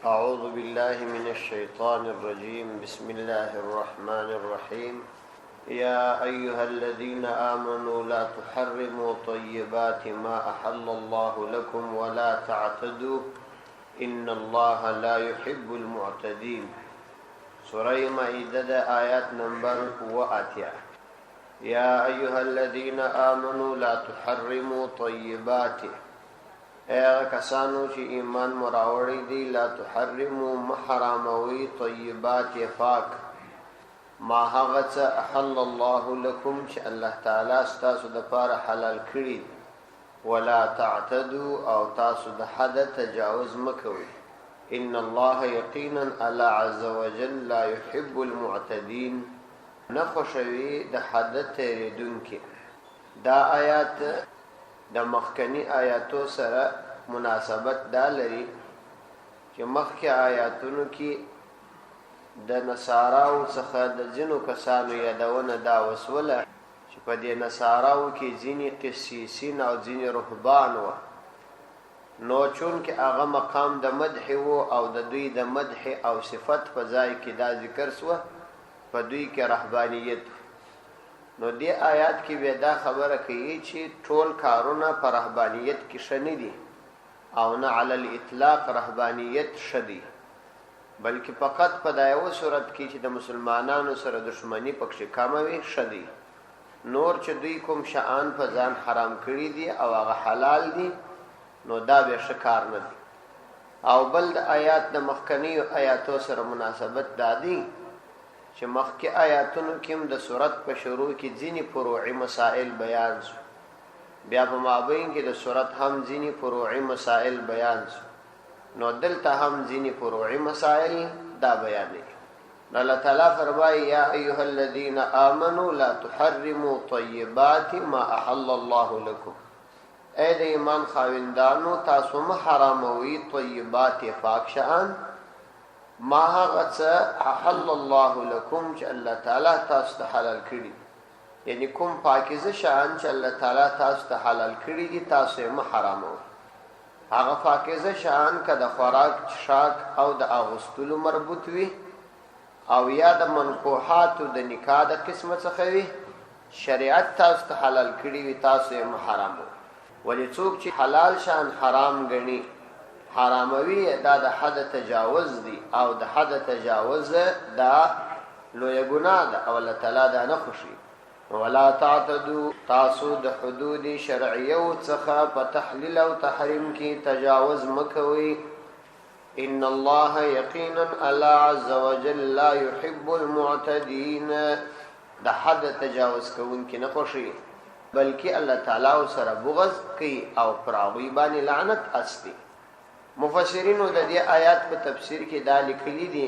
أعوذ بالله من الشيطان الرجيم بسم الله الرحمن الرحيم يا أيها الذين آمنوا لا تحرموا طيبات ما أحل الله لكم ولا تعتدوا إن الله لا يحب المعتدين. سورة مائدة آيات نمبر 80. يا أيها الذين آمنوا لا تحرموا طيبات، اے کسانو چې ایمان مراوړی دی، لا تحرموا محرموي طیبات پاک ما هغه څه احل الله لكم چې الله تعالی ستاسو د پاره حلال کړی، ولا تعتدوا او تاسو د حد تجاوز مکوئ. ان الله یقینا الله عز وجل لا يحب المعتدين، نخوشوي د حد تیریدونکي. دا آیات د مخکنی آیاتو سره مناسبت دا لري چې مخکې آیاتونو کې د نصاراو څخه د ځینو کسانو یادونه دا وسوله چې په دې نصاراو کې ځینې قسیسین او ځینې رهبان وو، نو چون کې هغه مقام د مدح وو او د دوی د مدح او صفت په ځای کې دا ذکر سوه په دوی کې رهبانیت. نو دی آیات کې بیا دا خبره کوي چې ټول کارونه په رهبانیت کې شنه دي او نه علی الاطلاق رهبانیت شدي، بلکې فقط په دایو صورت کې چې د مسلمانانو سره دشمنی پکې کموي شدي. نور چې دوی کوم شان په ځان حرام کړی دي او هغه حلال دي، نو دا به شکار نه دي. او بل د آیات د مخکنی آیاتو سره مناسبت دادي چې مخکې آیاتونو کې د سورت په شروع کې ځینې فروعي مسائل بیان شو، بیا په مابین کې د سورت هم ځینې فروعي مسائل بیان شو، نو دلته هم ځینې فروعي مسائل دا بیانې. الله تعالی فرمایي یا ایها الذین آمنوا لا تحرموا طیبات ما احل الله لكم، اے د ایمان خاوندانو تاسو مه حراموي طیبات پاک شان ما هغه څه احل الله لكم چې الله تعالی تاسو ته حلال کړي، یعنی کوم پاکیزه شان چې الله تعالی تاسو ته حلال کړي دي تاسو یې مه حراموئ. هغه پاکیزه شان که د خوراک شاک او د اغوستلو مربوط وي او یا د منکوحاتو د نکاح د قسمه څخه وي، شریعت تاسو ته حلال کړي وي تاسو یې مه حراموئ. ولې څوک چې حلال شان حرام ګڼي حراموي، دا د حد تجاوز دی او د حد تجاوز دا لویه ګناه ده او الله تعالی دا نه خوښي. ولا تعتدوا، تاسو د حدود شرعیو څخه په تحلیل او تحریم کې تجاوز مکوئ. ان الله یقینا الله عز وجل لا يحب المعتدين، د حد تجاوز کوونکي نه خوښي، بلکې الله تعالی سره بغض کوي او پر هغوی باندې لعنت اچوي. مفسرینو د دې آیات په تفسیر کې دا لیکلي دي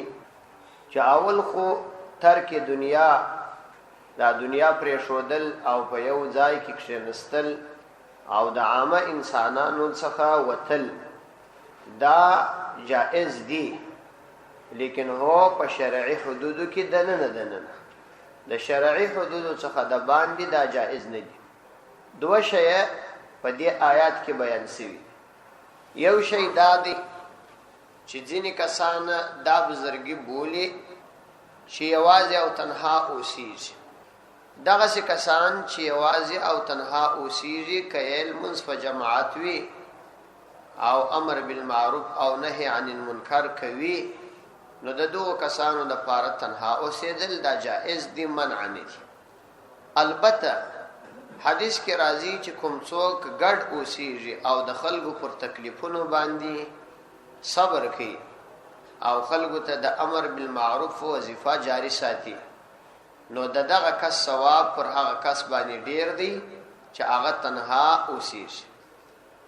چې اول خو ترک دنیا، دا دنیا پرېښودل او په یو ځای کې کښېنستل او د عامه انسانانو څخه وتل دا جائز دي، لیکن هو په شرعي حدودو کې دننه د شرعي حدودو څخه د باندې دا جائز نه دي. دوه شیه په دې آیات کې بیان شوي. یو شی دا دی چې ځینې کسان دا بزرګي بولي چې یوازې او تنها اوسیږي. دغسې کسان چې یوازې او تنها اوسیږي که یې لمونځ په جماعت وي او امر بالمعروف او نهي عن المنکر کوي، نو د دغو کسانو دپاره تنها اوسېدل دا جائز دي، منع نه دي. البته حدیث کې راځي چې کوم څوک ګډ اوسیږي او د خلکو پر تکلیفونو باندې صبر کوي او خلکو ته د امر بالمعروف وظیفه جاری ساتي، نو دغه کس ثواب پر هغه کس باندې ډیر دی چې هغه تنها اوسیږي.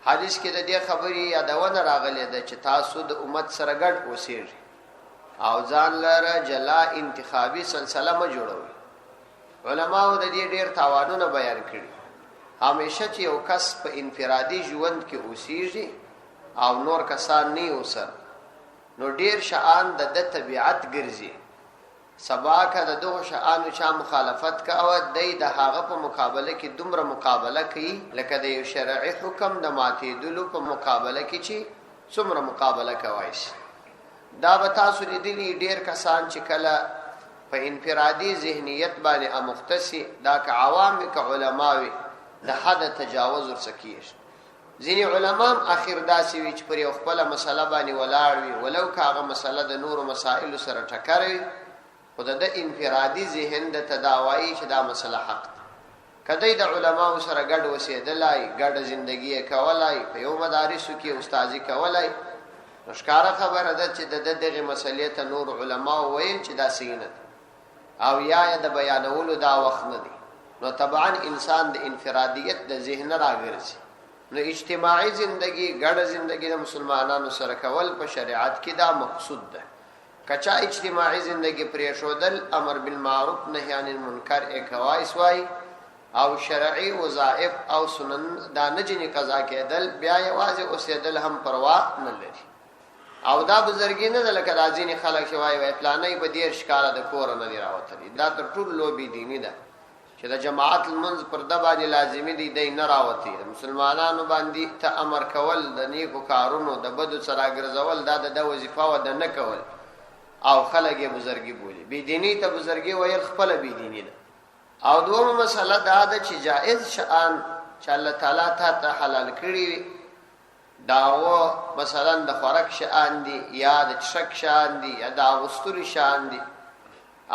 حدیث کې د دې خبرې یادونه راغلې ده چې تاسو د امت سره ګډ اوسیږي او ځان لره جلا انتخابي سلسله مه جوړوي. علماء د دې ډیر تاوانونه بیان کړي. همیشه چې یو کس په انفرادي ژوند کې اوسیږي او نور کسان نه اوسر، نو ډیر شان د طبیعت ګرځي. سبا که د دغه شانو چا مخالفت کوه، دی د هغه په مقابله کې دومره مقابله کوي لکه د یو شرعي حکم د ماتېدلو په مقابله کې چې څومره مقابله کوای شي. دا به تاسو لیدلی ډیر کسان چې کله په انفرادي ذهنیت باندې امختصي دا که عوام که علماوي د حد تجاوز ورسکیږي. ځینې علما اخر داسې وي چې پر یو خپله مسله باندې ولاړ وي ولو که هغه مسله د نورو مسایلو سره ټکر وي خو د انفرادي ذهن د تداوایي چې دا مسله حق ده. کدی د علماو سره ګډ اوسېدلای ګډه زندگی کولای په یو مدارسو کې استادي کولای نو ښکاره خبره ده چې د دغه مسلې ته نور علماو ویل چې دا صحیح نه او یا د بیانولو دا وخت نه دی. نو طبعا انسان د انفرادیت د ذهن راګرځي. نو اجتماعي زندگی ګډه زندگی د مسلمانانو سره کول په شریعت کې دا مقصود ده. کچا اجتماعي زندگی پریښودل امر بالمعروف نهی عن المنکر اکوایس وای او شرعي وظائف او سنن دا نجنی قضا کېدل بیا یوازې اوسېدل هم پروا نه لري. او دا بزرګي نه لکه د ځینې خلک شوای وای پلانې په دیر ښکارا د کور نه دی راوتلی. دا تر ټولو لوبي دیني ده چې د جماعت المنز پر د باندې لازمي دي د نه راوتی. مسلمانانو باندې ته امر کول د نیکو کارونو د بدو سره ګرځول دا د وظیفه و د نه کول او خلک یې بزرګي بولی. بی دینی ته بزرګي ویل خپل بی دینی ده. او دومره مسله دا ده چې جائز شان چې الله تعالی ته حلال کړی داو مثلا د خوراک شان دي یا د شک شان دي یا د غستوري شان دي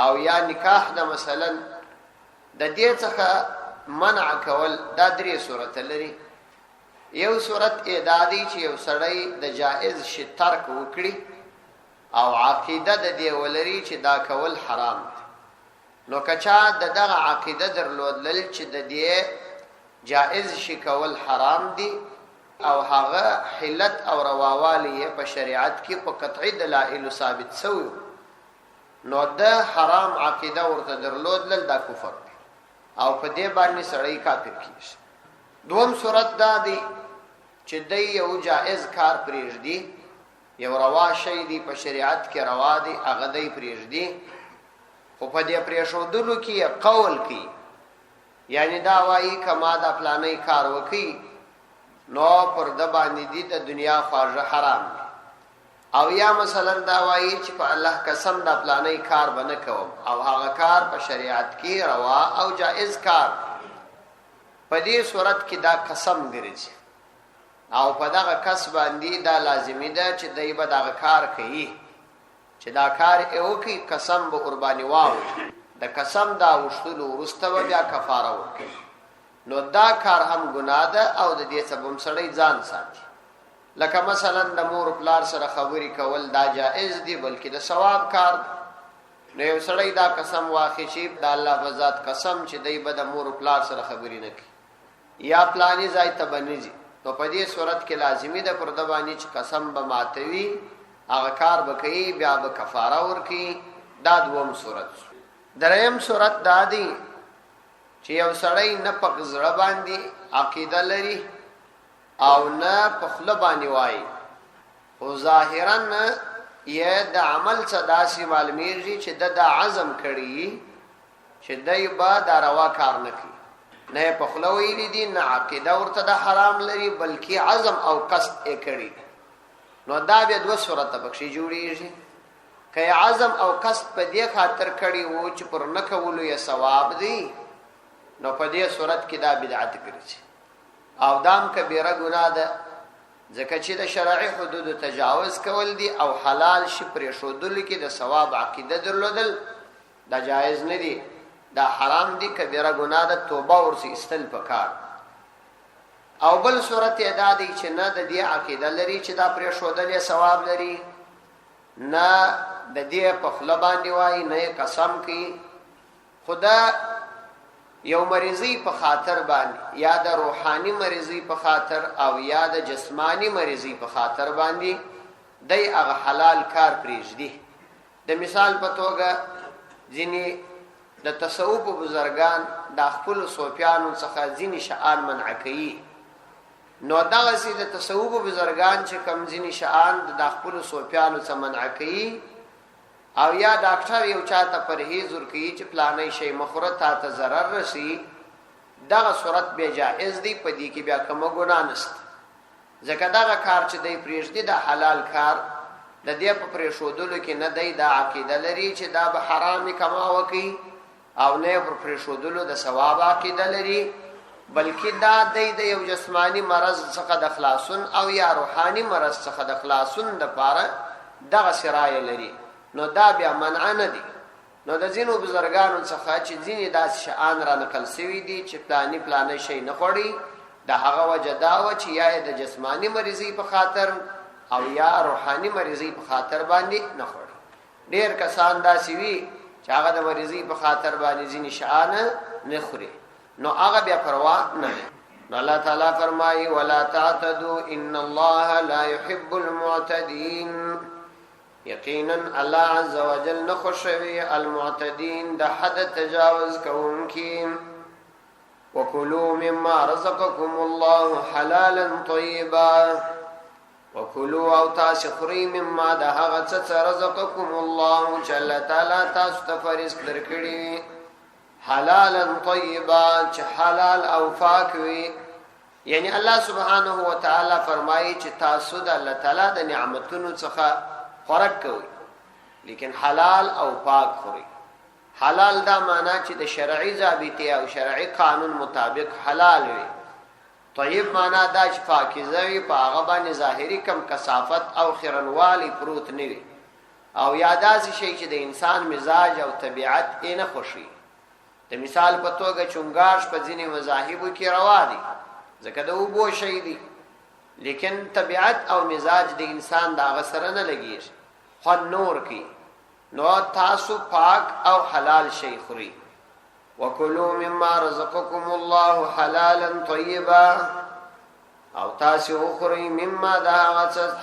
او یا نکاح د مثلا د دې څخه منع کول دا درې صورت لري. یو صورت اعدادي چې یو سړی د جائز شی ترک وکړي او عقیده د دې ولري چې دا کول حرام دي. نو کچا د دغه عقیده درلودل چې د دې جائز شی کول حرام دي او هغه حلت او رواوالی په شریعت کې په قطعی دلایل ثابت شوی نو د حرام عقیده ورته درلودل دا کفر دی او په دې باندې سړی کافر کیږي. دوم صورت دا دی چې د یو جائز کار پریږدي یو روا شی دی په شریعت کې روا دی هغه دی پریږدي خو په دې پریښودلو کې قول کوي یعنی دا وایي کما دا پلانې کار وکي نو پر د باندې دي د دنیا خواږه حرام دي. او یا مثلا دا وایي چې په الله قسم دا پلانې کار بنه کوم او هغه کار په شریعت کې روا او جائز کار. په دې صورت کې دا قسم ګرځي او په دغه کس باندې دا لازمي ده چې دای په دغه کار کوي چې دا کار یو کې قسم به قرباني واو د قسم دا وشتلو ورسته بیا کفاره ورکړي. نو دا کار هم ګناه ده او د دې سبب سړی ځان ساتي. لکه مثلا د مور پلار سره خبرې کول دا جائز دي بلکې د ثواب کار. نو یو سړی دا قسم واخیشي د الله په ذات قسم چې دای به د مور پلار سره خبرې نه کوي یا پلاني ځای ته بنځي نو په دې صورت کې لازمي ده پر د باندې چې قسم به ماتوي هغه کار به کوي بیا به کفاره ورکړي. دا دوم صورت. دریم صورت دا دی چې یو سړی نه په زړه باندې عقیده لري او نه په خله باندې وایي او ظاهرا یې د عمل څخه داسې معلومیږي چې د عزم کړي چې دای با دا روا کار نه کوي نه په خله ویلي دي نه عقیده ورته د حرام لري بلکې عزم او قصد یې کړي. نو دا بیا دوه صورت پکې جوړیږي. که عزم او قصد په دې خاطر کړي وو چې پر نه کولو یې ثواب دی نو په دې صورت کې دا بدعت ګرځي او دام کبیره ګناه ده ځکه چې د شرعي حدود تجاوز کول دي او حلال شي پرېښودل کې د ثواب عقیده درلودل دا جایز نه دي دا حرام دي کبیره ګناه ده توبه ورسي استل پکار. او بل صورت ادا دي چې نه د دې عقیده لري چې دا پرېښودل ثواب لري نه د دې په خله باندې وایي نه قسم کوي خدا یو مریضی په خاطر باندې یا د روحانی مریضی په خاطر او یا د جسمانی مریضی په خاطر باندې دای هغه حلال کار پریږدي. د مثال په توګه ځینی د تصوف بزرگان د خپل صوفیانو څخه ځینی شعان منع کوي. نو دغه سي د تصوف بزرگان چې کم ځینی شعان د خپل صوفیانو څخه منع کوي او یا ډاکټر یو چاته پرهیز ورکړي چې پلانې شی مخره ته ضرر رسی دغه صورت به جائز دی په دې کې بیا کوم ګناه نشته ځکه دغه کار چې دی پریږدي د حلال کار د دې په پرې شودلو کې نه دی دا عقیده لري چې دا به حرام کما وکي او نه پر پرې شودلو د ثواب عقیده لري بلکې دا د یو جسمانی مرض څخه د خلاصون او یا روحاني مرض څخه د خلاصون د پاره دغه سرای لري نو دا بیا منع نه دي نو د ځینو بزرګانو څخه چې ځینې داسې شیان را نقل شوي دي چې پلاني شی نه خوړي د هغه وجه دا و چې یا د جسمانی مریضي په خاطر او یا روحاني مریضي په خاطر باندې نه خوړي ډېر کسان داسې وي چې هغه د مریضي په خاطر باندې ځینې شیان نه خوري نو هغه بیا پروا نه لري نو الله تعالی فرمایي ولا تعتدوا ان الله لا يحب المعتدين یقینا الله عز وجل نخوشوي المعتدين د حد تجاوز کوونکي وكلوا مما رزقكم الله حلالا طيبا وكلوا او تاسخري مما ده هغه څه رزقكم الله چې الله تعالی تاسو ته فرض درکړي حلالا طيبا چې حلال او پاک وي یعنی الله سبحانه و تعالی فرمایي چې تاسو د الله تعالی د نعمتونو څخه خوراک کوي لیکن حلال او پاک خوري حلال دا معنا چې د شرعي ضابطه او شرعي قانون مطابق حلال وي طيب معنا دا چې پاکیزه وي په هغه باندې ظاهري کم کثافت او خیرنوالي پروت نه وي او یاداسي شي چې د انسان مزاج او طبيعت یې نه خوشي د مثال په توګه چونګاش په ځینې مذاهبو کې روا دي ځکه د وبو شي دي لیکن طبيعت او مزاج د انسان دا غسر نه لګي خو نور کی نو تاسو پاک او حلال شي خوري وکلوا مما رزقكم الله حلالا طيبا او تاسو خوري مما دا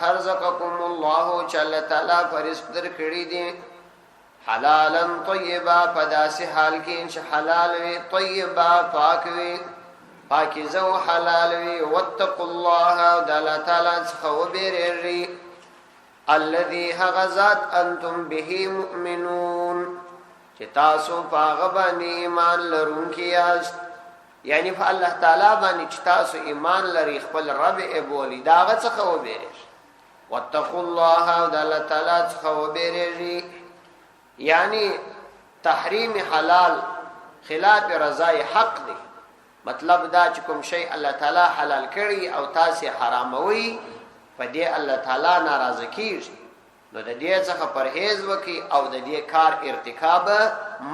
رزقكم الله چې الله تعالی فرض درکړي دي حلالا طيبا پداسي حال کې چې حلال وي طيبا پاک وي پاکیزه او حلال وي واتقوا الله د الله تعالی څخه وبېږئ الذي غزات انتم به مؤمنون چې تاسو په هغه باندې ایمان لرونکي یاست یعنی په الله تعالی باندې چې تاسو ایمان لري خپل رب ابولی داغه څخه وبېږئ واتقوا الله د الله تعالی څخه وبېږئ یعنی تحریم حلال خلاف رضای حق دی مطلب دا چې کوم شی الله تعالی حلال کړي او تاسو حراموي په دې الله تعالی ناراضه کیږي نو د دې څخه پرهیز وکي او د دې کار ارتکاب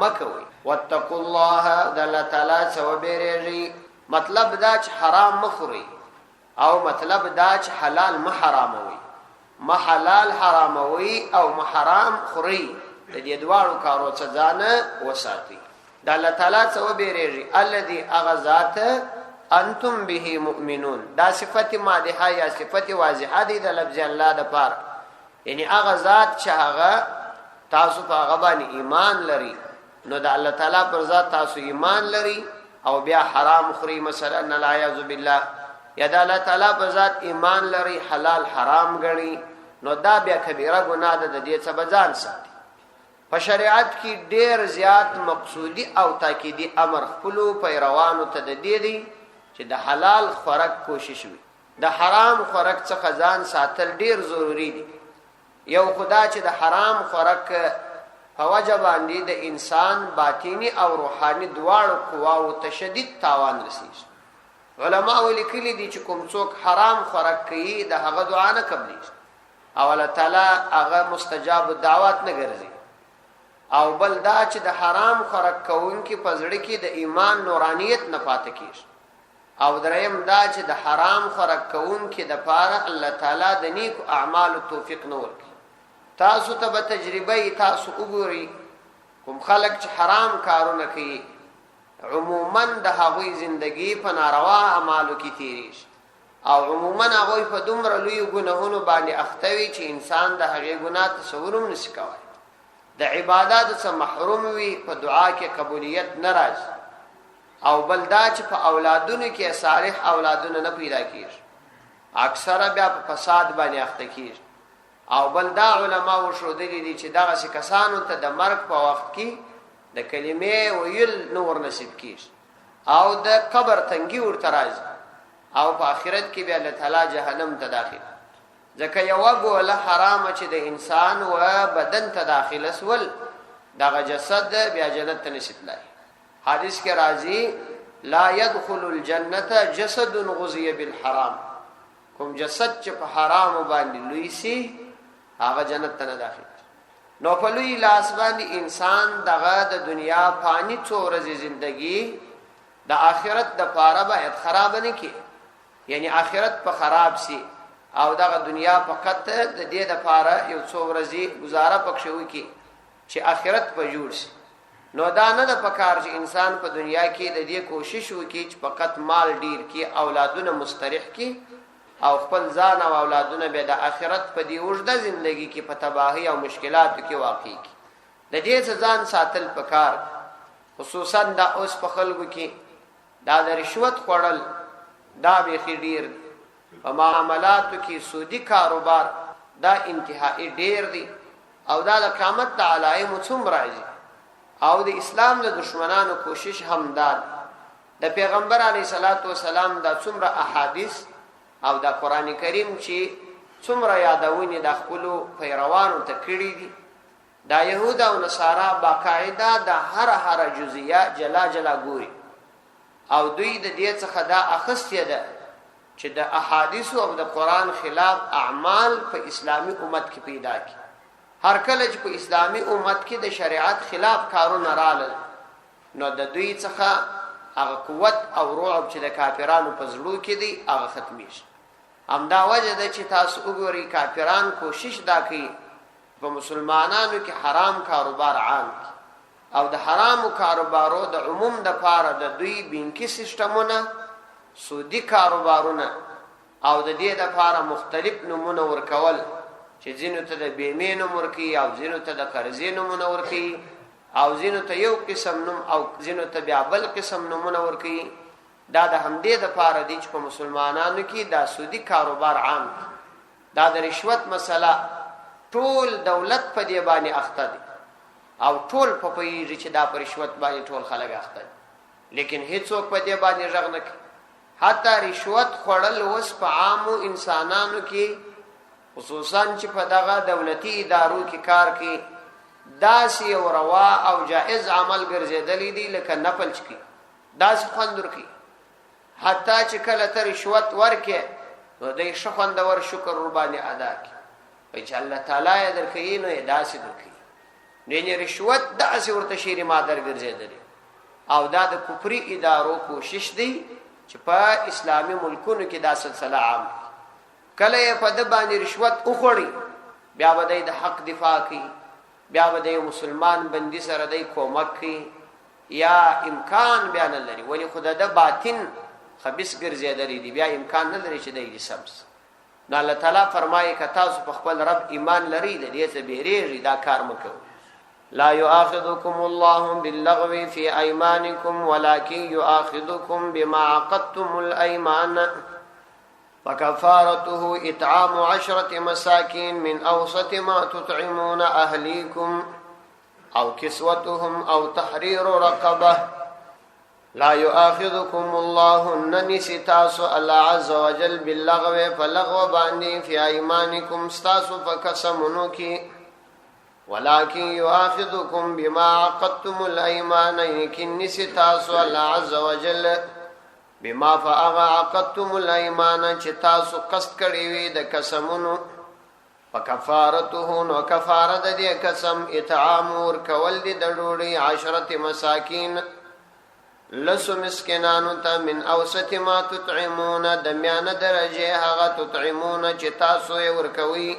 مکوي واتقوا الله د الله تعالی څخه وبېږئ مطلب دا چې حرام مخوري او مطلب دا چې حلال محراموي محلال حراموي او محرام خوري د دې دواړو کارو څخه ځان وساتي د الله تعالی څخه وبېږئ الذي اغذات انتم به مؤمنون دا صفت مادحه یا صفت واضحه دي د لفظ الله د پاره یعنی هغه ذات چې هغه تاسو په هغه باندې ایمان لري نو د الله تعالی پر ذات تاسو ایمان لري او بیا حرام خوري مثلا لا اعوذ بالله یا د الله تعالی پر ذات ایمان لري حلال حرام غړي نو دا بیا کبیره ګناه ده د دې څخه ځان ساتي په شریعت کې ډېر زیات مقصودی او تاکیدی امر خپل پیروانو ته د دې دی چې د حلال خوراک کوشش وي د حرام خوراک څخه ځان ساتل ډیر ضروری دي یو خدا چې د حرام خوراک په وجه باندې د انسان باطینی او روحاني دواړو قواو ته شدید تاوان رسیږي علما ولیکلي دي چې کوم څوک حرام خوراک کوي د هغه دعا نه قبليږي او الله تعالی هغه مستجاب الدعوات نه ګرځي او بل دا چې د حرام خوراک کوونکی په زړه کې د ایمان نورانیت نه پاتې کیږي او دریم دا چې د حرام خوراک کوونکی د پاره الله تعالی د نیک اعمال توفیق نه ورکړي تاسو ته به تجربه تاسو وګورئ کوم خلک چې حرام کارونه کوي عموما د هغوی زندگی په ناروا اعمالو کې تیریږي او عموما هغوی په دومره لوی ګناهونو باندې اخته وي چې انسان د هغې ګناه تصور هم نشي کولی د عباداتو څخه محروم وي په دعا کې قبولیت نه راځي او بل دا چې په اولادونو کې صالح اولادونه نه پیدا کیږي اکثره بیا په فساد باندې اخته کیږي او بل دا علما وشودلي دي چې دغه کسانو ته د مرګ په وخت کې د کلمې ویل نور نصیب کیږي او د قبر تنګي ورته راځي او په آخرت کې بیا الله تعالی جهنم ته داخل ځکه یو ګوله حرام چې د انسان و بدن ته داخله سول دغه جسد بیا جنت ته نشي تلای. حدیث کې راځي لا يدخل الجنه جسد غذي بالحرام، کوم جسد چې په حرام باندې لوی سي هغه جنت ته نه داخل. نو په لوی لاس باندې انسان دغه د دنیا فانی څو ورځې ژوندۍ د آخرت د پاره باید خراب نه کی، یعنی آخرت په خراب سي او دغه دنیا فقط د دې د پاره یو څو ورځې گزاره پکښ وکي چې آخرت په جوړ شي. نو دا نه د پکار چې انسان په دنیا کې د دې کوشش وکي چې فقط مال ډیر کی، اولادونه مستریح کی او خپل ځان او اولادونه به د آخرت په دی اوږده ژوندۍ کې په تباہی او مشکلاتو کې واقع کی. د دې ځان ساتل پکار، خصوصا دا اوس په خلکو کې دا د رشوت خوړل دا به خډیر په معاملاتو کې سودی کاروبار دا انتهایی ډیر دی او دا د قیامت د علائم څوم راځي او د اسلام د دشمنانو کوشش هم دا د پیغمبر علی صلوات و سلام دا څومره احادیث او دا قران کریم چې څومره یادونه د خپل پیروانو ته کړی دي. دا يهود او نصارا باقاعده د هر جزئیه جلا جلا ګوري او دوی د دې څخه دا اخستې ده چې د احادیث او د قران خلاف اعمال په اسلامی امت کې پیدا کی. هر کله چې په اسلامی امت کې د شریعت خلاف کارونه رالل نو د دوی څخه هغه قوت او رعب چې د کافرانو په زړه کې دی هغه ختمي شي. همدا وجه ده چې تاسو وګورئ کافران کوشش دا کوي په مسلمانانو کې حرام کاروبار عام کی او د حرامو کاروبارو د عموم د پاره د دوی بانکي سیستمونه، سودی کاروبارونه او د دې د پاره مختلف نمونه ورکول چې ځینو ته د بیمې نوم ورکي او ځینو ته د قرضې نمونه ورکي او ځینو ته یو قسم نوم او ځینو ته بیا بل قسم نمونه ورکي. دا د همدې د پاره دي چې په مسلمانانو کې دا سودی کاروبار عام دی. دا د رشوت مسله ټول دولت په دی باندې اخته دي او ټول په پیږي چې دا پر رشوت باندې ټول خلک اخته دي، لیکن هیڅوک په دی باندې ژغ نه کوي. حتی رشوت خوړل اوس په عامو انسانانو کې خصوصا چې په دغه دولتي ادارو کې کار کوي داسې یو روا او جائز عمل ګرځېدلی دی لکه نفل چکی داسې خوندور کوي. حتی چې کله ته رشوت ورکې نو د شخوندور شکر باندې ادا کوي چې الله تعالی یې درکوي نو یې داسې درکوي. نه رشوت داسې ورته شیرې مادر ګرځېدلی او دا د کفري ادارو کوشش دی چې په اسلامي ملکونو کې دا سلسله عام کله یې په د باندې رشوت وخوړي بیا به د حق دفاع کوي، بیا به د مسلمان بندي سره د کومک کوي یا امکان بیا نه لري ولی خدای د باطن خبيث ګرځېدلی دی بیا امکان نه لري چې د سبس. نو الله تعالی فرمایي که تاسو په خپل رب ایمان لري د دې څخه بیریږي دا کار مکو. لا يؤاخذكم الله باللغو في أيمانكم ولكن يؤاخذكم بما عقدتم الأيمان فكفارته إطعام 10 مساكين من أوسط ما تطعمون أهليكم أو كسوتهم أو تحرير رقبة. لا يؤاخذكم الله ننسيتاسو الله عز وجل باللغو فلغو باندي في أيمانكم ستاسو فكسمنوكي ولكن يؤاخذكم بما عقدتم الايمان يمكن نسيتاسو الله عز وجل بما عقدتم الايمان چې تاسو قصد کړی وي د قسمونو فكفارته نو کفاره د دې قسم اطعام ور کول دي د ډوډۍ 10 مساکین لسو مسکینانو ته من اوسط ما تطعمون د میانه درجه هغه تطعمون چې تاسو یې ور کوي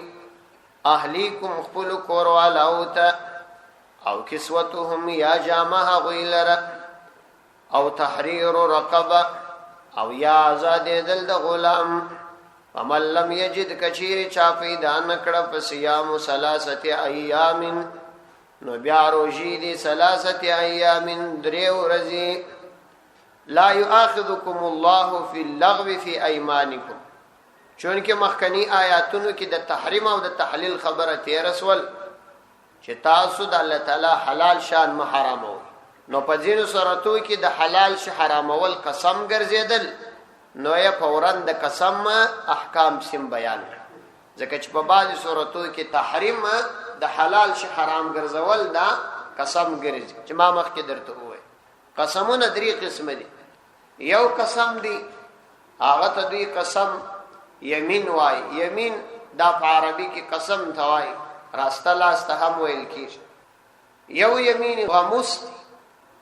اهلیکم خپل کور والاوتا او کسوتهم یا جامه غیلر او تحریر رقبه او یا آزاد دل د غلام. ومن لم یجد کچیر چاپی دان کړه فصيام 3 ایام نو بیا روزی دی 3 ایام 3 ورځې. لا یؤاخذکم الله فی اللغو فی ایمانکم چونکه مخکنی آیاتونو کې د تحریم او د تحلیل خبره تیر رسول چې تاسو د الله تعالی حلال شان محرمو نو په ځینو صورتو کې د حلال شي حرامول قسم ګرځیدل نو یې فوراً د قسم احکام سم بیان ځکه چې په بعضې صورتو کې تحریم د حلال شي حرام ګرځول دا قسم ګرځي چې ما مخکې درته ووایي قسمونه 3 قسم دي یو قسم دی هغه ته دوی قسم یمین وای یمین دا په عربي کې قسم ته وای راسته لاسته هم ویل کېږي یو یمین غموس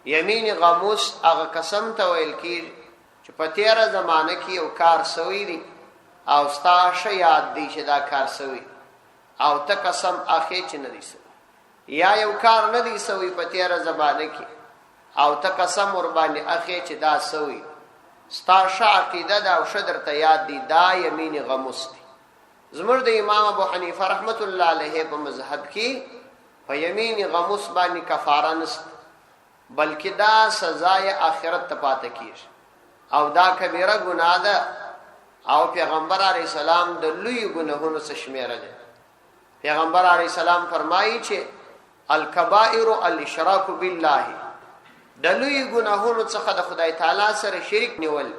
یمین غموس هغه قسم ته ویل کېږي چې په تیره زمانه کې یو کار سوی دی او ستا ښه یاد دی چې دا کار سوی او ته قسم اخې چې نه دی سوی یا یو کار نه دی سوی په تیره زمانه کې او ته قسم ور باندې اخې چې دا سوی ستا ښه عقیده ده او ښه درته یاد دی دا یمین غموس دی زموږ د امام ابو حنیفه رحمت الله علیه په مذهب کې په یمین غموس باندې کفاره نشته بلکې دا سزای آخرت ته پاتې کیږي او دا کبیره ګناه ده او پیغمبر علیه السلام د لوی ګناهونو څخه شمیره ده پیغمبر علیه السلام فرمایي چې الکبائر الاشراک بالله د لوی ګناهونو څخه د خدای تعالی سره شریک نیول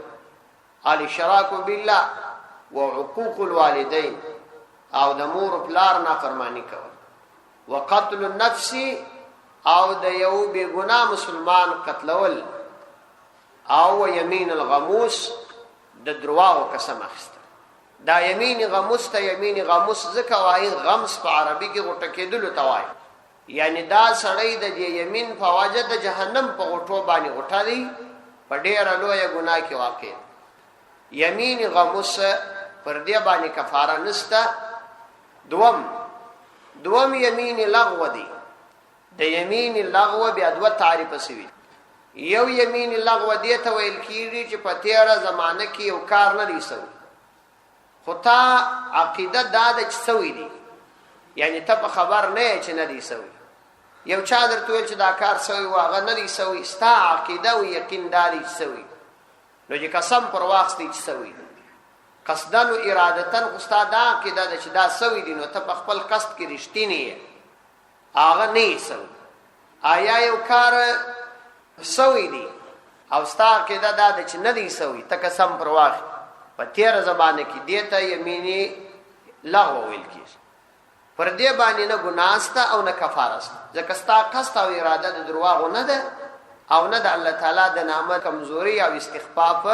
الاشراک بالله وعقوق الوالدين او د مور پلار نافرمانی کول وقتل النفس او د یو بے گناه مسلمان قتلول او یمین الغموس د درواغو قسم اخیسته دا یمین غموس ته یمین غموس ځکه وایي غمس په عربي کې غوټه کېدلو ته وایي یعنی دا سړی د یمین په وجه د جهنم په غوټو باندې غوټه دی په ډېره لویه ګناه کې واقع یمین غموس پر دې باندې کفاره نشته دوم یمین لغو دی د یمین لغو بیا دوه تعریف سوي یو یمین لغو دی ته ویل کیږي چې په تیره زمانه کې یو کار نه دی سوی خو تا عقیده دا ده چې سوی دی یعنی ته په خبر نه چې نه دی سوی یو چا درته ویل چې دا کار سوی و هغه نه دی سوی ستا عقیده او یقین دا دی چې سوی نو چې قسم پر واخستې چې سوی دی قصدن و ارادتن استاد دا عقیده ده چې دا سوی دی نو ته په خپل قصد کې رښتینی یې هغه نه سوی آیا یو کار سوی دی او ستا عقیده دا ده چې نه دی سوی ته قسم پر واخې په تیره زمانه کې دې ته یمیني لغو ویل کېږي پر دې باندې نه ګناه شته او نه کفاره شته ځکه ستا قصد او اراده د درواغو نه ده او نه د الله تعالی د نامه کمزوري او استخفاف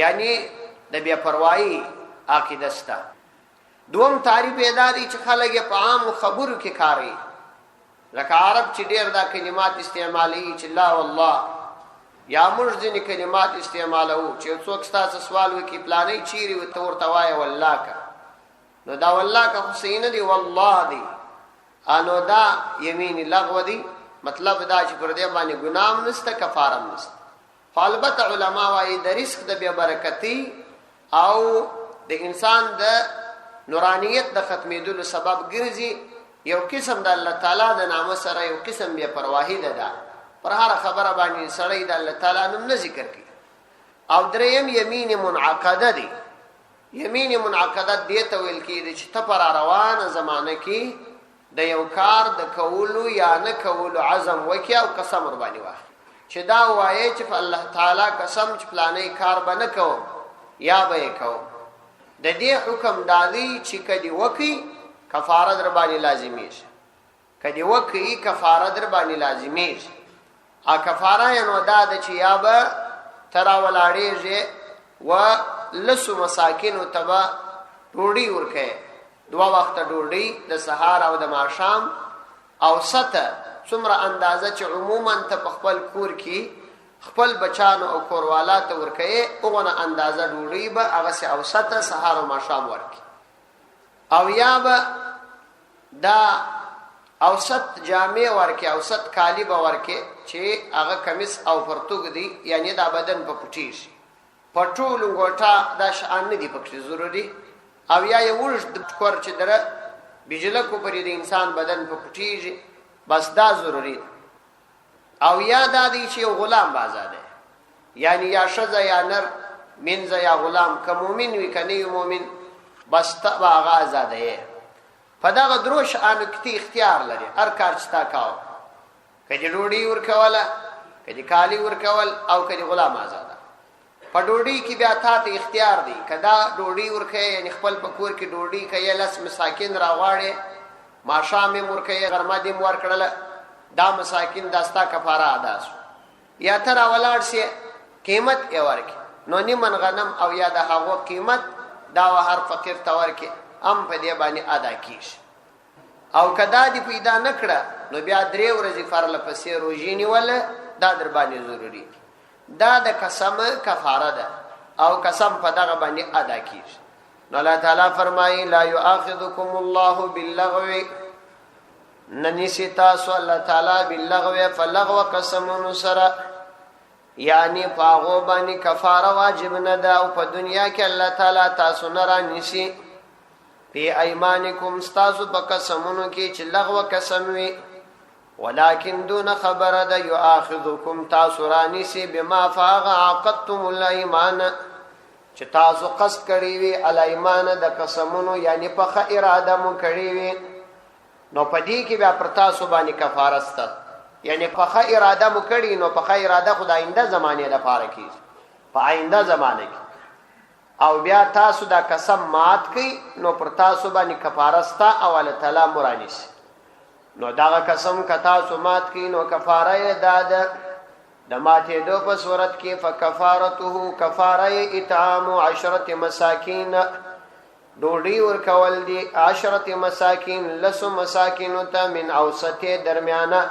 یعنی د بیا پروايي عقیده شته دوم تعریف ادا دي چې خلک په عام خبرو کې کاری لکه عرب چې ډېر دا کلمات استعمالي چې لا والله یا موږ ځینې کلمات استعمالو چې څوک ستاسو سوال وکړي پلانې چیرې ورته ورته وایه والله که نو دا والله که حسین دی والله دی انو دا یمین لغو دی مطلب دا چې پر دې باندې ګناه نشته کفاره نشته البته علما وايي د رزق د بیا برکتی او د انسان د نورانیت د ختمېدلو سبب ګرځي یو قسم د الله تعالی د نامه سره یو قسم بیا پرواهی ده پر هر خبره باندې سړی د الله تعالی نوم نه ذکر کوي او دریم یمین منعقده دی یمین منعقده دې ته ویل کېږي چې ته پر روانه زمانه کې د یو کار د کولو یا نه کولو عزم وکړي او قسم ور باندې واخلي چې دا وایي چې الله تعالی قسم چې پلانې کار به نه کوم یا به یې کوم د دې حکم دادی چې کدی وکي کفاره در باندې لازمي شي کدی وکي کفاره در باندې لازمي شي ا کفاره نو دا د چې یا به ترا ولاړېږي و لسو مساکین تبا ډوډۍ ورکه 2 وخت ډوډۍ د سهار او د ماښام او سته څومره اندازه چې عموما ته په خپل کور کې خپل بچانو او کوروالات ورکه اوغه اندازه ډوډۍ به هغه سه او سته سهار او ماښام ورکه او یا به دا اوسط جامع ورکه اوسط کالی به ورکه چې هغه کمیس او پرتوګ دی یعنی دا بدن په پټی شي پټول غوټه دا شان نه دی پکې ضروری او یا یو ورځ د کور چې دره بجله کو پرې د انسان بدن په پټیږي بس دا ضروری او یا دا دی چې غلام آزاد یعنی یا شذ یا نر منځ یا غلام که مؤمن وي کني مؤمن بس تبع آزاد یې په دا دروش ان کتی اختیار لري هر کار چې تا کاو کله ډوډۍ ورکواله کله کالی ورکول او کله غلام آزاد په ډوډۍ کې بیا ته اختیار دی کدا ډوډۍ ورکه یعنی خپل په کور کې ډوډۍ کوي لس مساکین راغواړي ماشامې ورکه غرمه دې مور کړل دا مساکین داستا کفاره ادا شو یا تر اولاد سي قیمت یې ورکه نو نیمن غنم او یا د هغه قیمت دا هر فقیر ته ورکه ام په دې باندې ادا کیږي او کدا دې پیدا نکړه نو بیا 3 ورځې فرله پسې روزي نیول دا در باندې ضروری دا د قسم کفاره ده او قسم په دغه باندې ادا کیږي نو الله تعالی فرمایي لا یؤاخذکم الله باللغو ننسی تاسو الله تعالی باللغو فلغو قسم سره یعنی پاغو باندې کفاره واجب نه ده او په دنیا کې الله تعالی تاسو نه رانیسی پی ایمانکم تاسو په قسمونو کې چې لغو قسم وي ولكن دون خبر ده يؤاخذكم تاسو رانیسی بما فاغ عقدتم الايمان چې تاسو قصد کړی وي الایمان د قسمونو یعنی په خ اراده مو کړی وي نو پدې کې بیا پر تاسو باندې کفاره ست یعنی په خ اراده مو کړی نو په خ اراده خدای آینده زمانه لپاره کیږي په آینده زمانه کې او بیا تاسو دا قسم مات کړي نو پر تاسو باندې کفاره ست او الله تعالی مرانیسی نو دا قسم کتا سمات کی نو کفاره داد د ماته دو په صورت کې فکفارته کفاره اطعام 10 مساکین ډوډۍ ورکول دي 10 مساکین لس مساکین ته من اوسطه درمیانه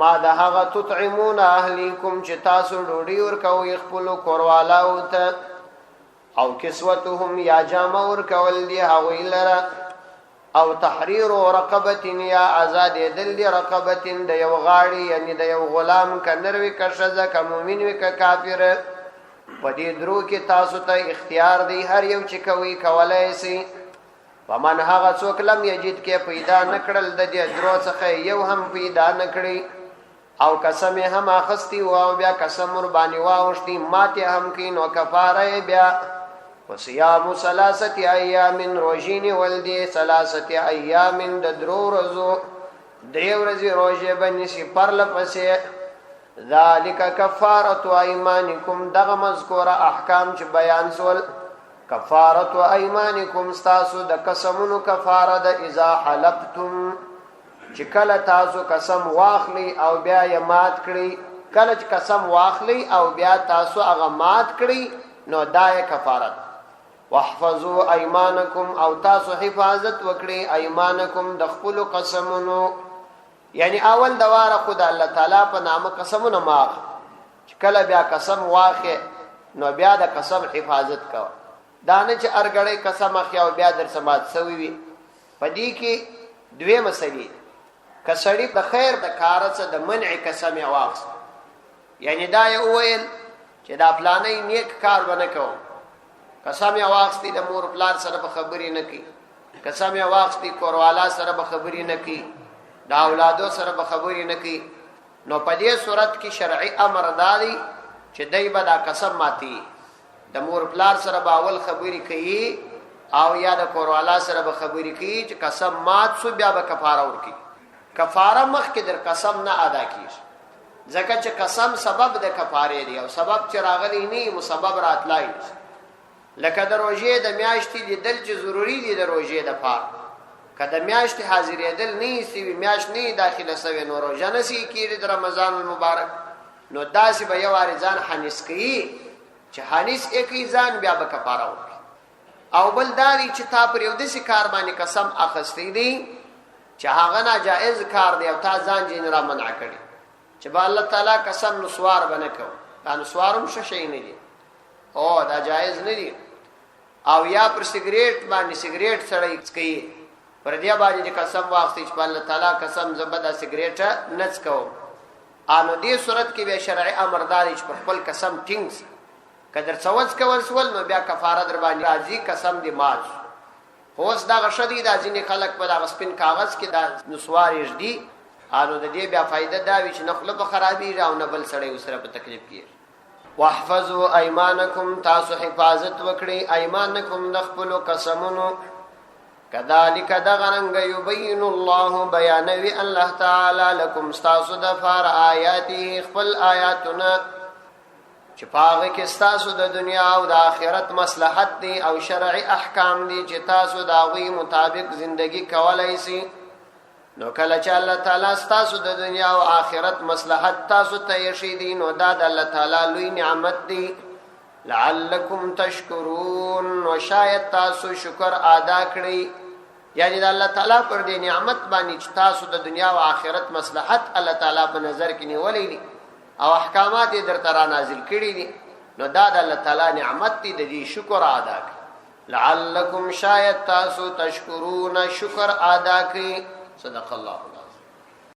ما د هغه تطعمون اهلیکم چې تاسو ډوډۍ ورکوي خپل کوروالاو ته او کسوتهم یا جامه ورکول دي هغوی لره او تحریر رقبه یا آزاد دل دی رقبه د یو غاړي یعنی د یو غلام کنروي کشزه ک مؤمن وک کافر په دې درو کې تاسو ته اختیار دی هر یو چې کوي کولای شي ومن هغه څوک لم یجد کې پیدا نکړل د دې درو څخه یو هم پیدا نکړي او قسم هم اخستی او بیا قسم ور باندې واوشتي ماته هم کې نو کفاره بیا وصيام 3 ايام روزين ولدي 3 ايام د درو ورځو 3 ورځې روزه باندې سي پرله پسې ذالک کفاره ايمانکم دغه مذکوره احکام چې بیان سول کفاره ايمانکم تاسو د قسمونو کفاره د اذا حلفتم چې کله تاسو قسم واخلی او بیا یې مات کړی کله چې قسم واخلی او بیا تاسو هغه مات کړی نو دای کفاره واحفظوا ايمانكم او تاسو حفاظت وکړي ايمانكم د خپل قسمونو یعنی اول دواره خدای الله تعالی په نامه قسمونه ماخ کله بیا قسم واخه نو بیا د قسم حفاظت کا دانه چې ارګړې قسم اخیا او بیا در سمات سوي وي پدې کې دوه مسلې کسړی د خیر د کار څخه د منع قسم واخ یعنی دا یو ویل چې دا پلانې نیک کار ونه کوم قسم یا واغستی د مور پلار سره به خبرې نه کی قسم یا واغستی کوروالا سره به خبرې نه کی دا اولادو سره به خبرې نه کی نو په دې صورت کې شرعي امر دادی چې دای به دا قسم ماتي د مور پلار سره به اول خبرې کوي او یا د کوروالا سره به خبرې کوي چې قسم مات سو بیا به کفاره ورکي کفاره مخ کې در قسم نه ادا کیږي ځکه چې قسم سبب د کفاره دی او سبب چې راغلی نه مسبب راتلای لکه د روزې د میاشتې د دل چې ضروری دي د روزې د پاره کله میاشتې حاضرې دل نه سی میاشت نه داخله سوي نو روزه نه سی کېږي د رمضان المبارک نو داسې به یو ارزان حنیس کوي چې حنیس اکی ځان بیا به کفاره وکړي او بل داری چې تا پر یو داسې کار باندې قسم اخستې دي چې هغه ناجائز کار دی او تا ځان جن را منع کړي چې با الله تعالی قسم نسوار بنه کو دا نسوارم شې نه دي او دا جائز نه دي او یا پر سیګریټ باندې سیګریټ سړی کوي پر دې باندې قسم واخلي چې الله تعالی قسم زبدا سیګریټ نڅ کو انو دې صورت کې به شرعي امر داري چې پر خپل قسم ټینګ کدر څوځ کول سول نو بیا کفاره در باندې راځي قسم دې مات اوس دا غشدي دا ځینې خلک په دا سپین کاغذ کې دا نسوارېږ دي انو د دې بیا فائدہ دا وي چې نخله به خرابي راو نه بل سړی وسره په تکلیف کې واحفظوا ايمانكم تاسو حفاظت وکړي ايمانكم نخپل قسمونو كذلك دغرنگ يبين الله بيانوي الله تعالى لكم تاسو د فار آياته خپل آیاتنا چې پاغه کې تاسو د دنیا او د آخرت مصلحت دي او شرعي احکام دي چې تاسو دا غوي مطابق زندگی کولای شئ نو کله چې الله تعالی تاسو د دنیا او آخرت مصلحت تاسو ته یشي دي نو دا د الله تعالی لوی نعمت دی لعلکم تشکرون وشاید تاسو شکر ادا کړئ یعنی د الله تعالی پر دې نعمت باندې چې تاسو د دنیا او آخرت مصلحت الله تعالی په نظر کې نیولې دي او احکامات یې درته را نازل کړي دي نو دا د الله تعالی نعمت دی د دې شکر ادا کړئ لعلکم شاید تاسو تشکرون شکر ادا کړئ صدق الله